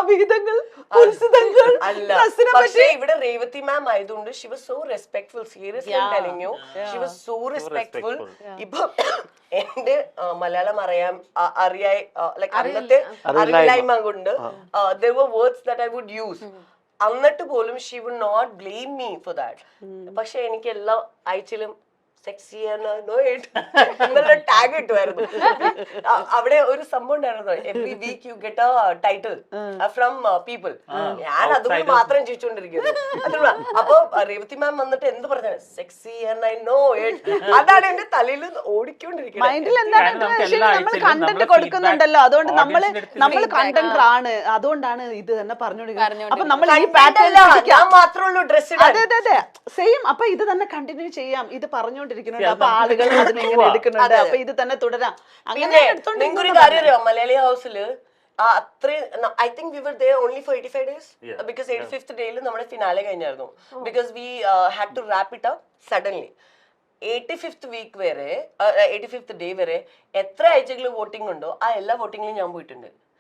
അവിഹിതങ്ങൾ ഉത്സിതങ്ങൾ പക്ഷേ ഇവിടെ രേവതി മാം ആയതുകൊണ്ട് she was so respectful. Seriously telling you, she was so respectful. ഇപ്പൊ എന്റെ മലയാളം അറിയാൻ ലൈക് അന്നത്തെ അറിവില്ലായ്മ കൊണ്ട് there were words that I would use. എന്നിട്ട് പോലും she would not blame me for that. പക്ഷെ എനിക്ക് എല്ലാ ആഴ്ചയിലും സെക്സി എന്നുള്ള ടാഗ് കിട്ടുമായിരുന്നു. അവിടെ ഒരു സംഭവം ഉണ്ടായിരുന്നു, every week you get a title from people. ഞാൻ അതുകൊണ്ട് മാത്രം ചോദിച്ചുകൊണ്ടിരിക്കുന്നു. അപ്പൊ രേവതി മാം വന്നിട്ട് എന്ത് പറഞ്ഞ സെക്സി ഐ നോ ഇറ്റ്, അതാണ് എന്റെ തലയിൽ ഓടിക്കൊണ്ടിരിക്കുന്നത്. കണ്ടന്റ് കൊടുക്കുന്നുണ്ടല്ലോ, അതുകൊണ്ട് നമ്മൾ കണ്ടന്റ് ആണ്, അതുകൊണ്ടാണ് ഇത് തന്നെ പറഞ്ഞോണ്ടിരിക്കുന്നത്. അപ്പൊ നമ്മൾ ഈ പാറ്റേൺ മാത്രമേ ഉള്ളൂ ഡ്രസ്. അതെ അതെ അതെ സെയിം. അപ്പൊ ഇത് തന്നെ കണ്ടിന്യൂ ചെയ്യാം, ഇത് പറഞ്ഞോണ്ടിരിക്കുന്നുണ്ട്. അപ്പൊ ആളുകൾ അതിനെങ്ങനെ എടുക്കുന്നുണ്ട്, അപ്പൊ ഇത് തന്നെ തുടരാം. അങ്ങനെ നിങ്ങൊരു കാര്യം അറിയാം, Malayali ഹൗസില് I think we were there only for 85 days because 85th day നമ്മുടെ finale കഴിഞ്ഞായിരുന്നു. Because we had to wrap it up suddenly. 85th week വരെ 85th day വരെ എത്ര ആഴ്ചകൾ വോട്ടിംഗ് ഉണ്ടോ ആ എല്ലാ വോട്ടിങ്ങിലും ഞാൻ പോയിട്ടുണ്ട്.